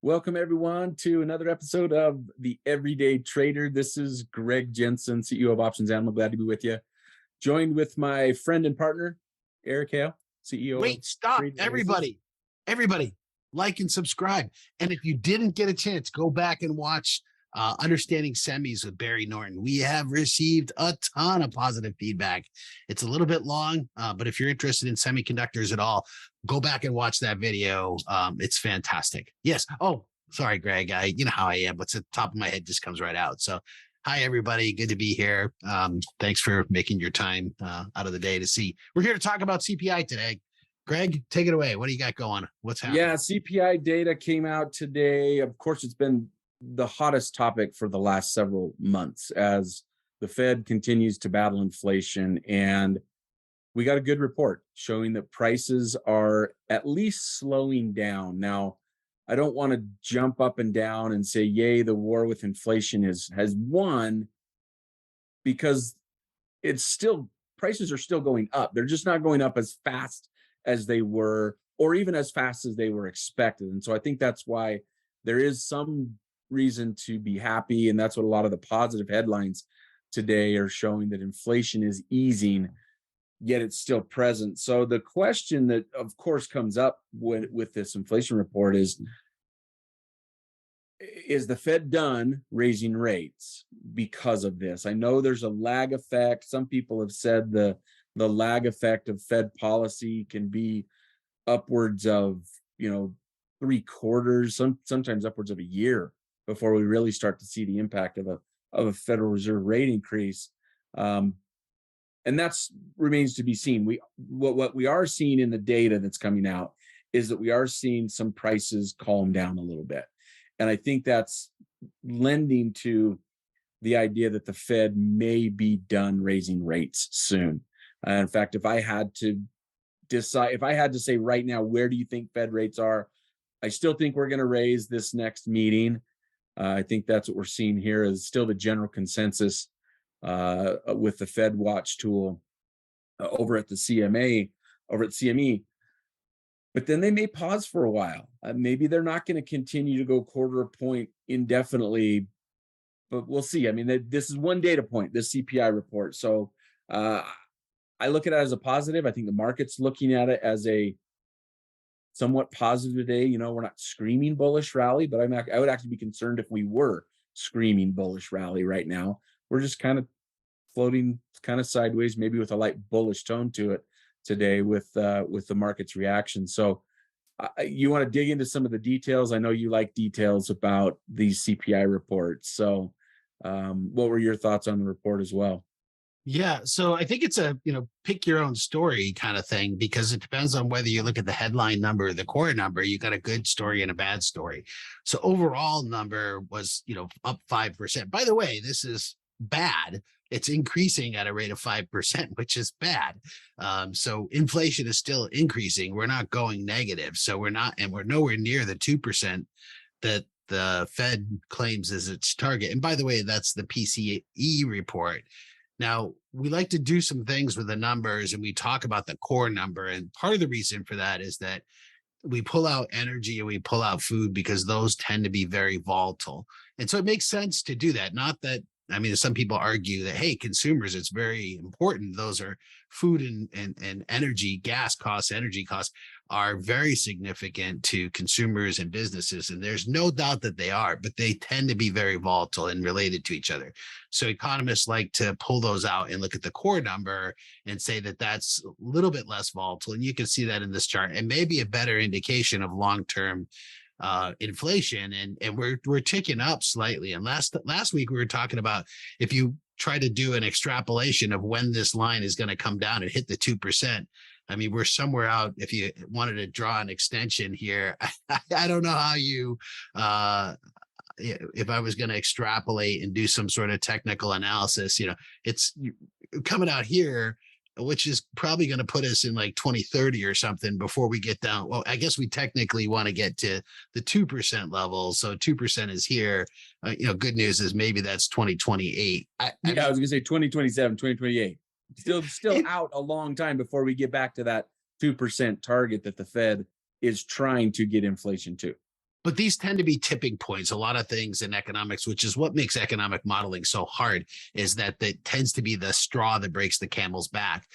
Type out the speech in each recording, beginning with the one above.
Welcome, everyone, to another episode of The Everyday Trader. This is Greg Jensen, CEO of OptionsANIMal. Glad to be with you. Joined with my friend and partner, Eric Hale, CEO of Wait, stop. Trade Oasis. Everybody, like and subscribe. And if you didn't get a chance, go back and watch Understanding Semis with Barry Norton. We have received a ton of positive feedback. It's a little bit long, but if you're interested in semiconductors at all, go back and watch that video. It's fantastic. Yes. Oh, sorry, Greg. You know how I am. What's at the top of my head just comes right out. So hi, everybody. Good to be here. Thanks for making your time out of the day to see. We're here to talk about CPI today. Greg, take it away. What do you got going? What's happening? Yeah, CPI data came out today. Of course, it's been the hottest topic for the last several months as the Fed continues to battle inflation. And we got a good report showing that prices are at least slowing down. Now, I don't want to jump up and down and say, yay, the war with inflation has won, because it's still, prices are still going up. They're just not going up as fast as they were, or even as fast as they were expected. And so I think that's why there is some reason to be happy. And that's what a lot of the positive headlines today are showing, that inflation is easing, yet it's still present. So the question that, of course, comes up with this inflation report is the Fed done raising rates because of this? I know there's a lag effect. Some people have said the lag effect of Fed policy can be upwards of, 3/4, sometimes upwards of a year before we really start to see the impact of a Federal Reserve rate increase. And that's remains to be seen. What we are seeing in the data that's coming out is that we are seeing some prices calm down a little bit. And I think that's lending to the idea that the Fed may be done raising rates soon. In fact, if I had to say right now, where do you think Fed rates are? I still think we're going to raise this next meeting. I think that's what we're seeing here is still the general consensus with the Fed Watch tool over at the CME. But then they may pause for a while. Maybe they're not going to continue to go quarter a point indefinitely, but we'll see. I mean, this is one data point, this CPI report. So I look at it as a positive. I think the market's looking at it as a somewhat positive today. We're not screaming bullish rally, but I would actually be concerned if we were screaming bullish rally right now. We're just kind of floating kind of sideways, maybe with a light bullish tone to it today with the market's reaction. So you want to dig into some of the details. I know you like details about these CPI reports. So what were your thoughts on the report as well? Yeah. So I think it's a, pick your own story kind of thing, because it depends on whether you look at the headline number or the core number. You got a good story and a bad story. So overall number was, up 5%. By the way, this is bad. It's increasing at a rate of 5%, which is bad. So inflation is still increasing. We're not going negative. So we're nowhere near the 2% that the Fed claims is its target. And by the way, that's the PCE report. Now, we like to do some things with the numbers, and we talk about the core number. And part of the reason for that is that we pull out energy and we pull out food because those tend to be very volatile. And so it makes sense to do that. Not that, some people argue that, hey, consumers, it's very important. Those are food and energy, gas costs, energy costs are very significant to consumers and businesses. And there's no doubt that they are, but they tend to be very volatile and related to each other. So economists like to pull those out and look at the core number and say that that's a little bit less volatile. And you can see that in this chart, and maybe a better indication of long-term inflation, and we're ticking up slightly. And last week we were talking about, if you try to do an extrapolation of when this line is going to come down and hit the 2%, we're somewhere out. If you wanted to draw an extension here, I don't know how you if I was going to extrapolate and do some sort of technical analysis, it's coming out here, which is probably going to put us in like 2030 or something before we get down. Well, I guess we technically want to get to the 2% level. So 2% is here. Good news is maybe that's 2028. I was going to say 2027, 2028. Still out a long time before we get back to that 2% target that the Fed is trying to get inflation to. But these tend to be tipping points. A lot of things in economics, which is what makes economic modeling so hard, is that it tends to be the straw that breaks the camel's back.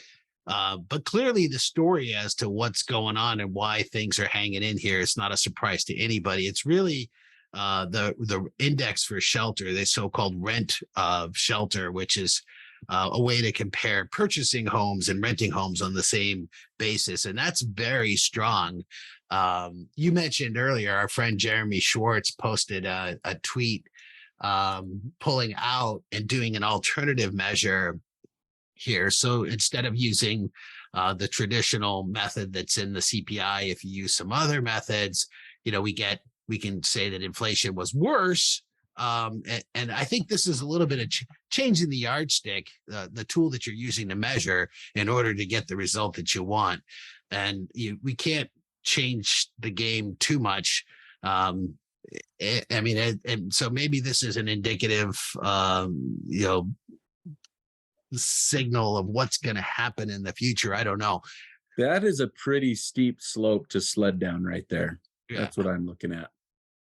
But clearly, the story as to what's going on and why things are hanging in here is not a surprise to anybody. It's really the index for shelter, the so-called rent of shelter, which is a way to compare purchasing homes and renting homes on the same basis, and that's very strong. You mentioned earlier, our friend Jeremy Schwartz posted a tweet pulling out and doing an alternative measure here. So instead of using the traditional method that's in the CPI, if you use some other methods, we can say that inflation was worse. And I think this is a little bit of changing the yardstick, the tool that you're using to measure in order to get the result that you want. And we can't change the game too much. I mean, and so maybe this is an indicative, signal of what's going to happen in the future. I don't know. That is a pretty steep slope to sled down right there. Yeah. That's what I'm looking at.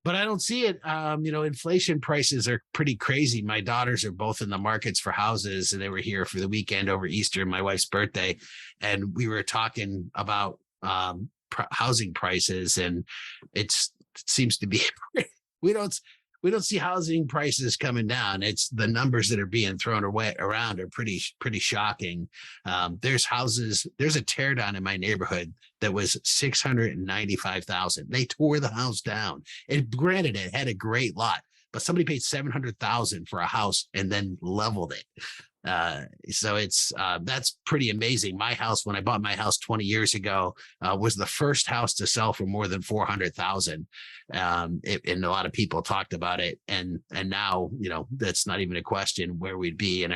But I don't see it. Inflation prices are pretty crazy. My daughters are both in the markets for houses, and they were here for the weekend over Easter and my wife's birthday. And we were talking about housing prices, and it seems to be we don't see housing prices coming down. It's the numbers that are being thrown away around are pretty shocking. There's a teardown in my neighborhood that was 695,000. They tore the house down. And granted, it had a great lot, but somebody paid 700,000 for a house and then leveled it. So that's pretty amazing. My house, when I bought my house 20 years ago, was the first house to sell for more than 400,000. And a lot of people talked about it, and now, that's not even a question where we'd be.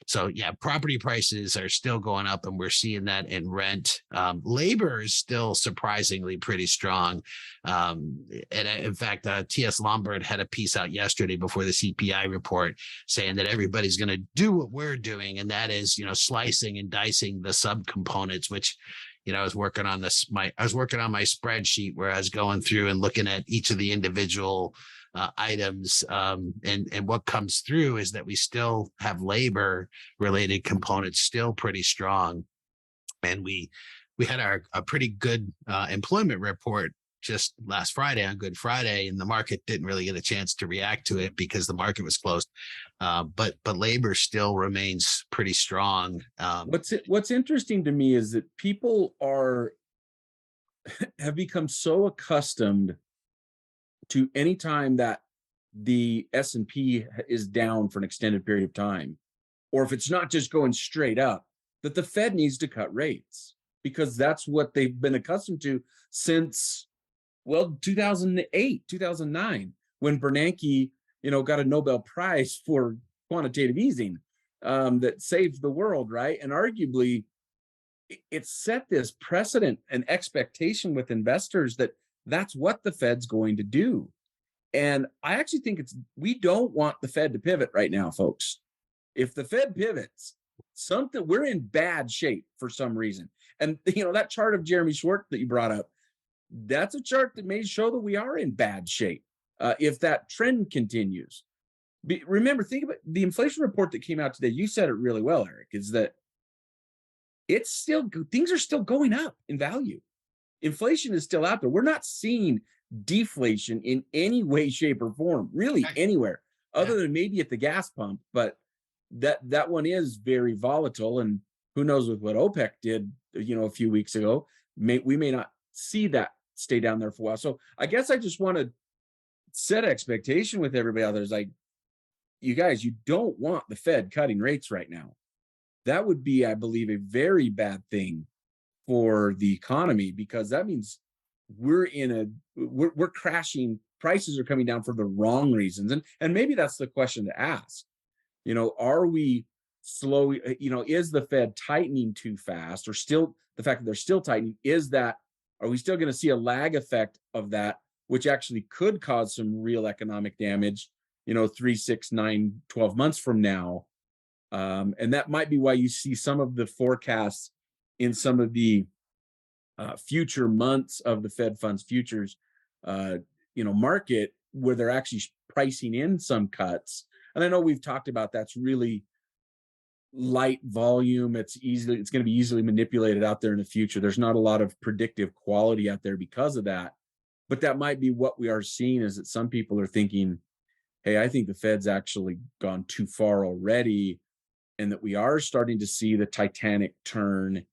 So yeah, property prices are still going up, and we're seeing that in rent. Labor is still surprisingly pretty strong. In fact, T.S. Lombard had a piece out yesterday before the CPI report saying that everybody's going to do what we're doing, and that is, slicing and dicing the subcomponents, which, I was working on my spreadsheet where I was going through and looking at each of the individual items, and what comes through is that we still have labor related components still pretty strong. And we had a pretty good employment report just last Friday, on Good Friday, and the market didn't really get a chance to react to it because the market was closed. But labor still remains pretty strong. What's interesting to me is that people have become so accustomed to any time that the S&P is down for an extended period of time, or if it's not just going straight up, that the Fed needs to cut rates, because that's what they've been accustomed to since, 2008, 2009, when Bernanke, got a Nobel Prize for quantitative easing, that saved the world, right? And arguably, it set this precedent and expectation with investors that that's what the Fed's going to do. And I actually think we don't want the Fed to pivot right now, folks. If the Fed pivots, we're in bad shape for some reason. And that chart of Jeremy Schwartz that you brought up, that's a chart that may show that we are in bad shape if that trend continues. Remember, think about the inflation report that came out today. You said it really well, Eric, is that things are still going up in value. Inflation is still out there. We're not seeing deflation in any way, shape, or form, really anywhere, other than maybe at the gas pump. But that one is very volatile, and who knows with what OPEC did, a few weeks ago, we may not see that stay down there for a while. So I guess I just want to set expectation with everybody out there. Is like, you guys, you don't want the Fed cutting rates right now. That would be, I believe, a very bad thing for the economy, because that means we're crashing. Prices are coming down for the wrong reasons. And maybe that's the question to ask. Are we slow? Is the Fed tightening too fast, or still the fact that they're still tightening? Are we still going to see a lag effect of that, which actually could cause some real economic damage, 3, 6, 9, 12 months from now? And that might be why you see some of the forecasts in some of the future months of the Fed funds futures, market where they're actually pricing in some cuts. And I know we've talked about that's really light volume. It's going to be easily manipulated out there in the future. There's not a lot of predictive quality out there because of that. But that might be what we are seeing, is that some people are thinking, hey, I think the Fed's actually gone too far already, and that we are starting to see the Titanic turn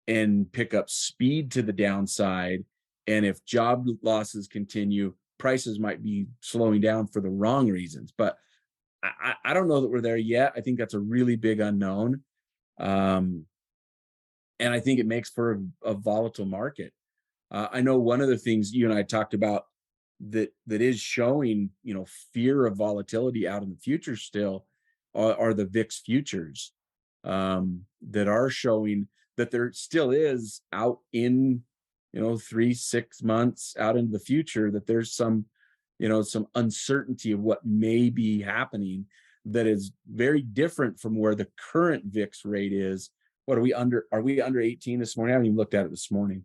and pick up speed to the downside. And if job losses continue, prices might be slowing down for the wrong reasons. But I don't know that we're there yet. I think that's a really big unknown. Um, and I think it makes for a volatile market. I know one of the things you and I talked about that is showing, fear of volatility out in the future still are the VIX futures, that are showing that there still is out in, 3-6 months out into the future, that there's some uncertainty of what may be happening that is very different from where the current VIX rate is. What are we under 18 this morning? I haven't even looked at it this morning.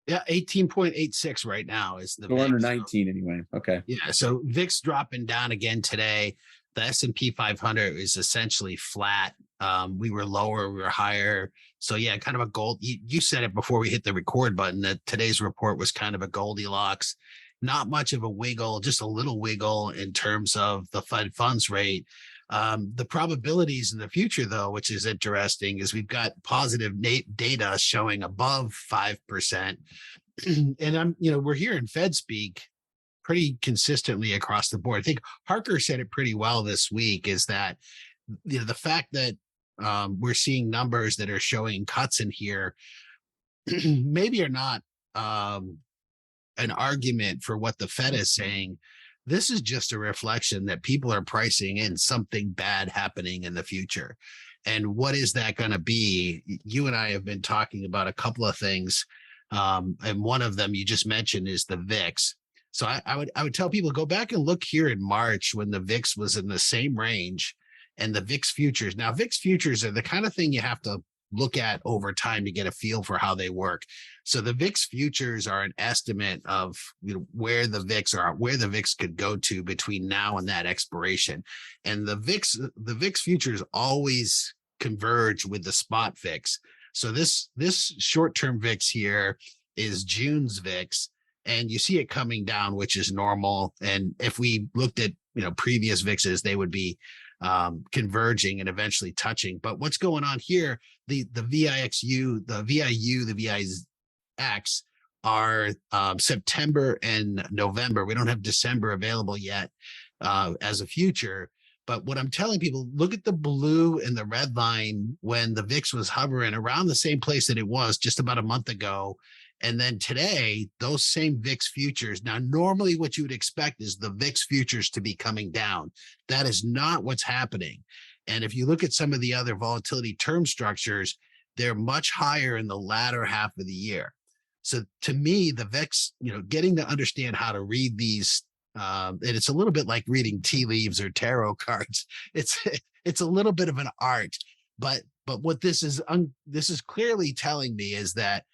Yeah, 18.86 right now is the So we're under VIX. 19 anyway. Okay. Yeah, so VIX dropping down again today. The S&P 500 is essentially flat. We were lower, we were higher. So yeah, kind of a gold. You said it before we hit the record button that today's report was kind of a Goldilocks. Not much of a wiggle, just a little wiggle in terms of the Fed funds rate. The probabilities in the future, though, which is interesting, is we've got positive data showing above 5%. And we're hearing Fed speak pretty consistently across the board. I think Harker said it pretty well this week, is that the fact that we're seeing numbers that are showing cuts in here maybe are not an argument for what the Fed is saying. This is just a reflection that people are pricing in something bad happening in the future. And what is that going to be? You and I have been talking about a couple of things. And one of them you just mentioned is the VIX. So I would tell people, go back and look here in March when the VIX was in the same range, and the VIX futures. Now, VIX futures are the kind of thing you have to look at over time to get a feel for how they work. So the VIX futures are an estimate of where the VIX could go to between now and that expiration. And the VIX futures always converge with the spot VIX. So this short-term VIX here is June's VIX, and you see it coming down, which is normal. And if we looked at previous VIXs, they would be converging and eventually touching. But what's going on here, the VIXU, the VIU, the VIX are September and November. We don't have December available yet as a future. But what I'm telling people, look at the blue and the red line when the VIX was hovering around the same place that it was just about a month ago. And then today, those same VIX futures. Now, normally what you would expect is the VIX futures to be coming down. That is not what's happening. And if you look at some of the other volatility term structures, they're much higher in the latter half of the year. So to me, the VIX, getting to understand how to read these, and it's a little bit like reading tea leaves or tarot cards. It's a little bit of an art, but what this is clearly telling me is that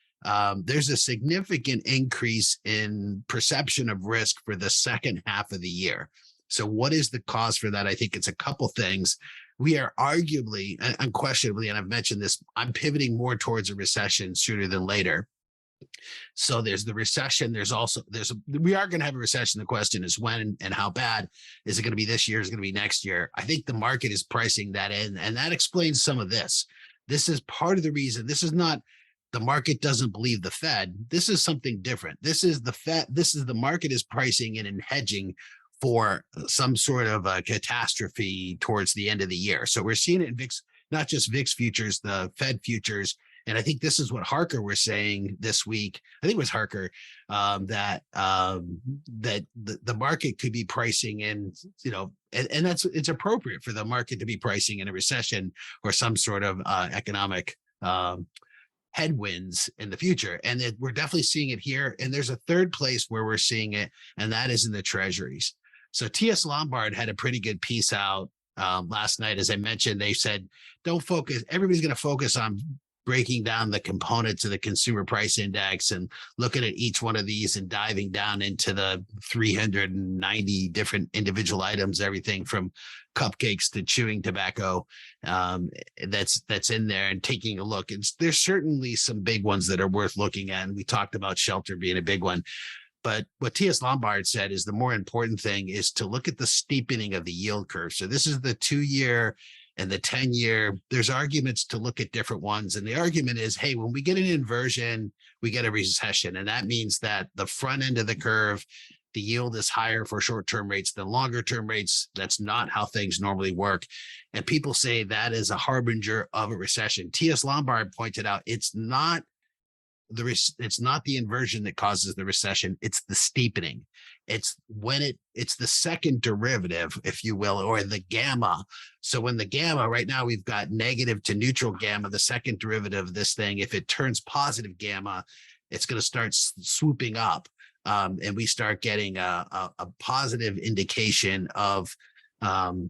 there's a significant increase in perception of risk for the second half of the year. So what is the cause for that? I think it's a couple things. We are arguably, unquestionably, and I've mentioned this, I'm pivoting more towards a recession sooner than later. So there's the recession. We are going to have a recession. The question is when and how bad. Is it going to be this year? Is it going to be next year? I think the market is pricing that in, and that explains some of this. This is part of the reason. This is not the market doesn't believe the Fed. This is something different. This is the Fed. This is the market is pricing in and hedging for some sort of a catastrophe towards the end of the year. So we're seeing it in VIX, not just VIX futures, the Fed futures. And I think this is what Harker was saying this week. I think it was Harker that the market could be pricing in, and it's appropriate for the market to be pricing in a recession or some sort of economic headwinds in the future. And we're definitely seeing it here. And there's a third place where we're seeing it, and that is in the treasuries. So T.S. Lombard had a pretty good piece out last night. As I mentioned, they said, don't focus. Everybody's going to focus on breaking down the components of the consumer price index and looking at each one of these and diving down into the 390 different individual items, everything from cupcakes to chewing tobacco, that's in there, and taking a look. There's certainly some big ones that are worth looking at. And we talked about shelter being a big one. But what T.S. Lombard said is the more important thing is to look at the steepening of the yield curve. So this is the 2-year and the 10-year. There's arguments to look at different ones. And the argument is, hey, when we get an inversion, we get a recession. And that means that the front end of the curve, the yield is higher for short-term rates than longer-term rates. That's not how things normally work. And people say that is a harbinger of a recession. T.S. Lombard pointed out it's not the inversion that causes the recession. It's the steepening. It's the second derivative, if you will, or the gamma. So when the gamma, right now we've got negative to neutral gamma, the second derivative of this thing, if it turns positive gamma, it's going to start swooping up. And we start getting a positive indication of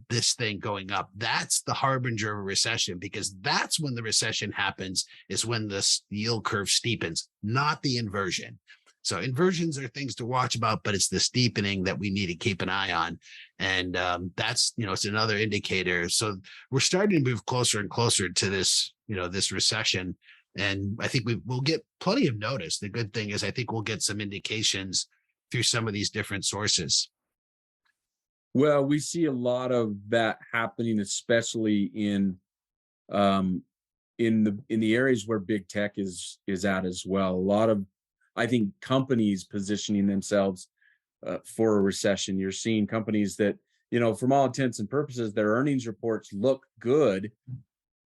this thing going up. That's the harbinger of a recession, because that's when the recession happens, is when the yield curve steepens, not the inversion. So inversions are things to watch about, but it's the steepening that we need to keep an eye on. And that's, it's another indicator. So we're starting to move closer and closer to this, this recession. And I think we'll get plenty of notice. The good thing is I think we'll get some indications through some of these different sources. Well, we see a lot of that happening, especially in the areas where big tech is at as well. A lot of, I think, companies positioning themselves for a recession. You're seeing companies that, from all intents and purposes, their earnings reports look good.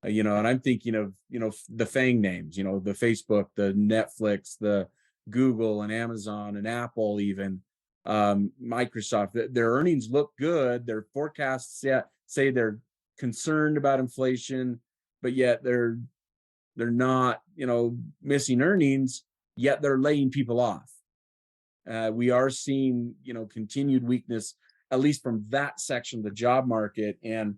And I'm thinking of, the FANG names, the Facebook, the Netflix, the Google and Amazon and Apple, even Microsoft. Their earnings look good. Their forecasts say they're concerned about inflation, but yet they're not, missing earnings, yet they're laying people off. We are seeing, continued weakness, at least from that section of the job market. And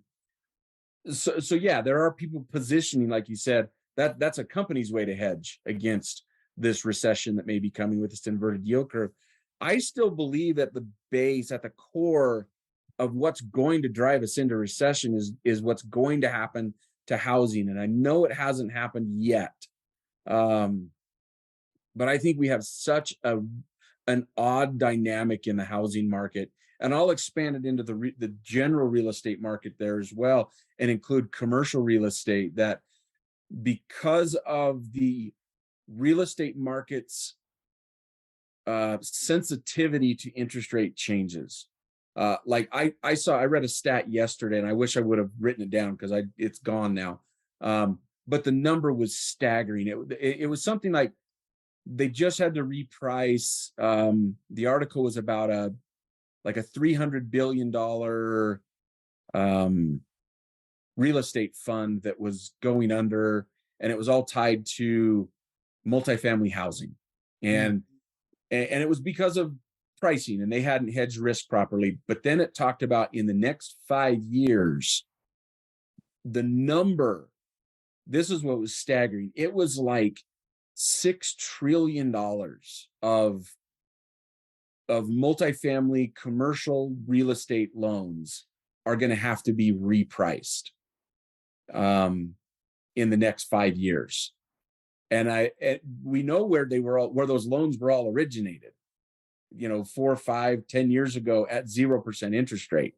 so yeah, there are people positioning, like you said, that's a company's way to hedge against this recession that may be coming with this inverted yield curve. I still believe at the base, at the core of what's going to drive us into recession is what's going to happen to housing. And I know it hasn't happened yet. But I think we have such an odd dynamic in the housing market. And I'll expand it into the general real estate market there as well, and include commercial real estate, that because of the real estate market's sensitivity to interest rate changes. Like I read a stat yesterday, and I wish I would have written it down because it's gone now. But the number was staggering. It was something like they just had to reprice. The article was about a $300 billion real estate fund that was going under, and it was all tied to multifamily housing. And it was because of pricing, and they hadn't hedged risk properly. But then it talked about in the next 5 years, the number, this is what was staggering. It was like $6 trillion of multifamily commercial real estate loans are going to have to be repriced in the next 5 years. And we know where those loans were all originated, 4, 5, 10 years ago at 0% interest rate,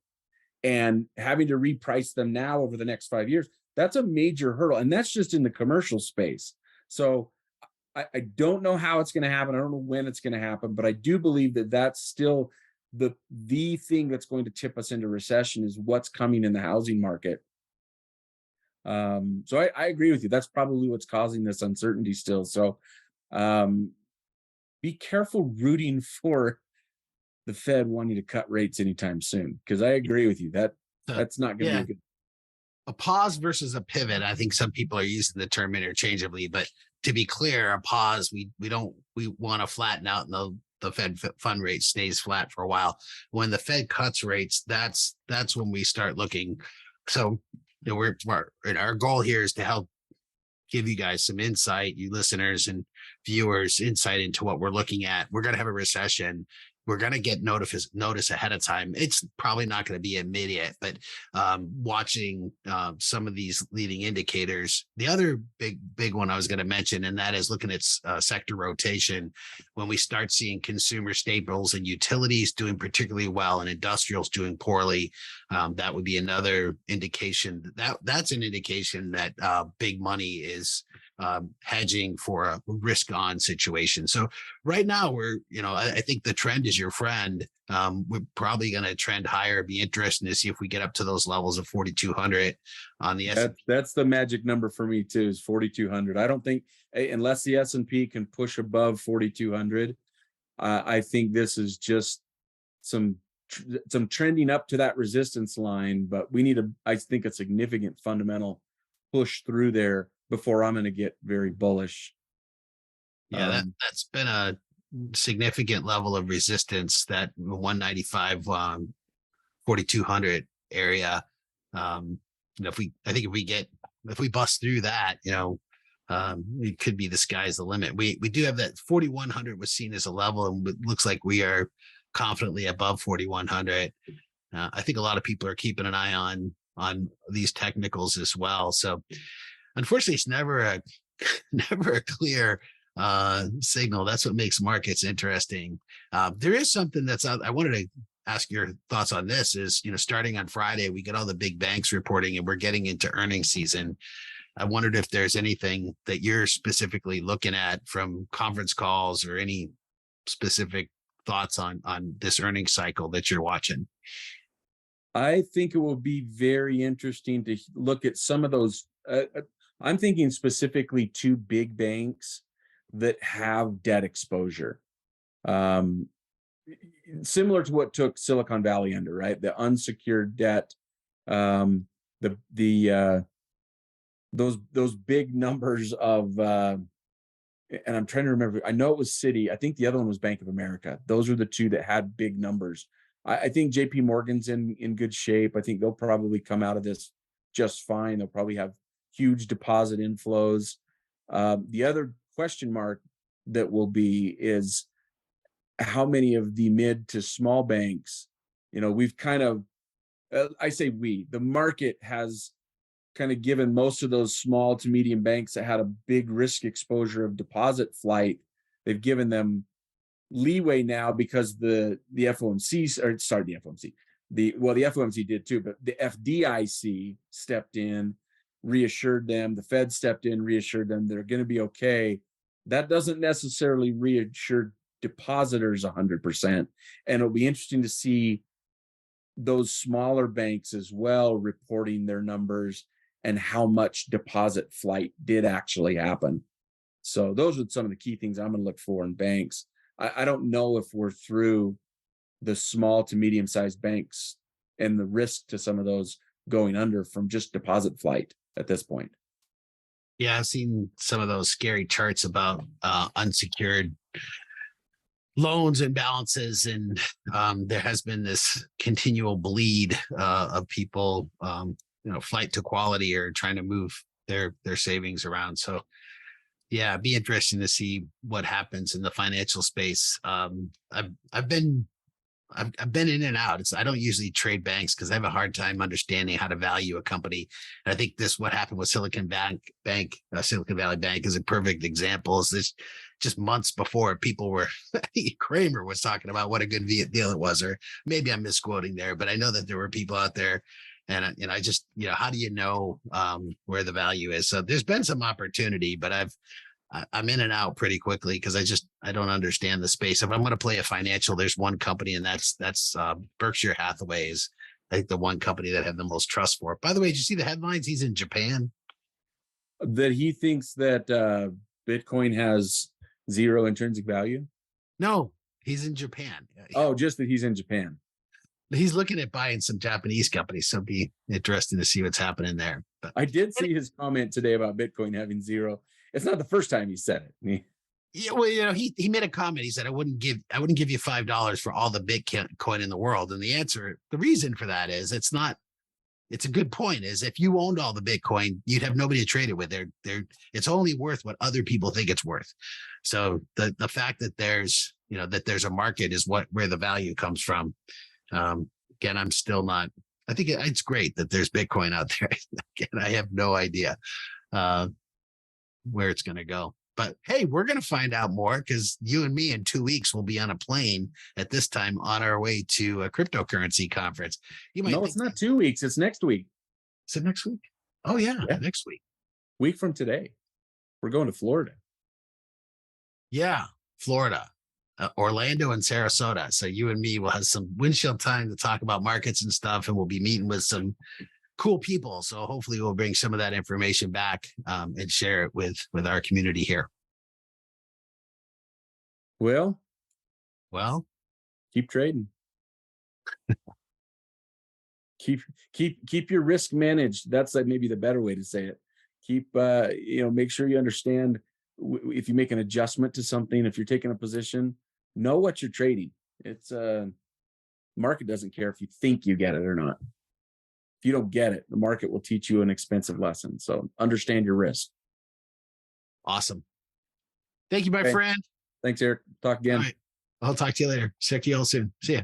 and having to reprice them now over the next 5 years. That's a major hurdle. And that's just in the commercial space. So I don't know how it's going to happen. I don't know when it's going to happen, but I do believe that that's still the thing that's going to tip us into recession, is what's coming in the housing market. So I agree with you. That's probably what's causing this uncertainty still. So be careful rooting for the Fed wanting to cut rates anytime soon, because I agree with you. That's not going to be good. A pause versus a pivot. I think some people are using the term interchangeably, but to be clear, a pause, we want to flatten out, and the Fed fund rate stays flat for a while. When the Fed cuts rates, that's when we start looking. So our goal here is to help give you guys some insight, you listeners and viewers, insight into what we're looking at. We're going to have a recession. We're going to get notice ahead of time. It's probably not going to be immediate, but watching some of these leading indicators. The other big one I was going to mention, and that is looking at sector rotation. When we start seeing consumer staples and utilities doing particularly well and industrials doing poorly, that would be another indication. That's an indication that big money is hedging for a risk on situation. So right now I think the trend is your friend. We're probably going to trend higher. Be interesting to see if we get up to those levels of 4,200 on the S&P. That's the magic number for me too, is 4,200. I don't think, unless the S&P can push above 4,200, I think this is just some trending up to that resistance line, but we need I think a significant fundamental push through there before I'm going to get very bullish. Yeah, that's been a significant level of resistance, that 195, 4,200 area. If we bust through that, it could be the sky's the limit. We do have that 4,100 was seen as a level, and it looks like we are confidently above 4,100. I think a lot of people are keeping an eye on these technicals as well. So unfortunately, it's never a clear signal. That's what makes markets interesting. There is something that's out. I wanted to ask your thoughts on this. Is starting on Friday, we get all the big banks reporting, and we're getting into earnings season. I wondered if there's anything that you're specifically looking at from conference calls, or any specific thoughts on this earnings cycle that you're watching. I think it will be very interesting to look at some of those. I'm thinking specifically two big banks that have debt exposure, similar to what took Silicon Valley under, right? The unsecured debt, those big numbers of, and I'm trying to remember. I know it was Citi. I think the other one was Bank of America. Those are the two that had big numbers. I think JP Morgan's in good shape. I think they'll probably come out of this just fine. They'll probably have huge deposit inflows. The other question mark that will be is how many of the mid to small banks, we've kind of, the market has kind of given most of those small to medium banks that had a big risk exposure of deposit flight. They've given them leeway now because the FOMC, or sorry, the FOMC, the FOMC did too, but the FDIC stepped in, reassured them. The Fed stepped in, reassured them they're going to be okay. That doesn't necessarily reassure depositors 100%. And it'll be interesting to see those smaller banks as well reporting their numbers and how much deposit flight did actually happen. So those are some of the key things I'm going to look for in banks. I don't know if we're through the small to medium-sized banks and the risk to some of those going under from just deposit flight at this point. Yeah, I've seen some of those scary charts about unsecured loans and balances, and there has been this continual bleed of people, flight to quality, or trying to move their savings around. So yeah, it'd be interesting to see what happens in the financial space. I've been in and out. I don't usually trade banks because I have a hard time understanding how to value a company. And I think what happened with Silicon Valley Bank is a perfect example. Is this just months before people were, Kramer was talking about what a good deal it was, or maybe I'm misquoting there, but I know that there were people out there. And I just, how do you know where the value is? So there's been some opportunity, but I'm in and out pretty quickly because I don't understand the space. If I'm going to play a financial, there's one company, and that's Berkshire Hathaway is, I think, the one company that I have the most trust for. By the way, did you see the headlines? He's in Japan. That he thinks that Bitcoin has zero intrinsic value? No, he's in Japan. Oh, just that he's in Japan. He's looking at buying some Japanese companies, so it'd be interesting to see what's happening there. But I did see his comment today about Bitcoin having zero. It's not the first time he said it. Yeah, well, he made a comment. He said, I wouldn't give you $5 for all the Bitcoin in the world. And the reason for that is it's not it's a good point. Is if you owned all the Bitcoin, you'd have nobody to trade it with. It's only worth what other people think it's worth. So the fact that there's a market is where the value comes from. Again, I'm still not. I think it's great that there's Bitcoin out there. Again, I have no idea where it's going to go. But hey, we're going to find out more because you and me in 2 weeks will be on a plane at this time on our way to a cryptocurrency conference. You might No, think, it's not 2 weeks. It's next week. is it next week? Oh yeah, Yeah. next week. Week from today. We're going to Florida. Yeah, Florida, Orlando, and Sarasota. So you and me will have some windshield time to talk about markets and stuff, and we'll be meeting with some cool people. So hopefully we'll bring some of that information back and share it with our community here. Well, Keep trading. keep your risk managed. That's like maybe the better way to say it. Make sure you understand if you make an adjustment to something, if you're taking a position, know what you're trading. It's market doesn't care if you think you get it or not. If you don't get it, the market will teach you an expensive lesson. So understand your risk. Awesome. Thank you, my friend. Thanks, Eric. Talk again. All right. I'll talk to you later. Check you all soon. See ya.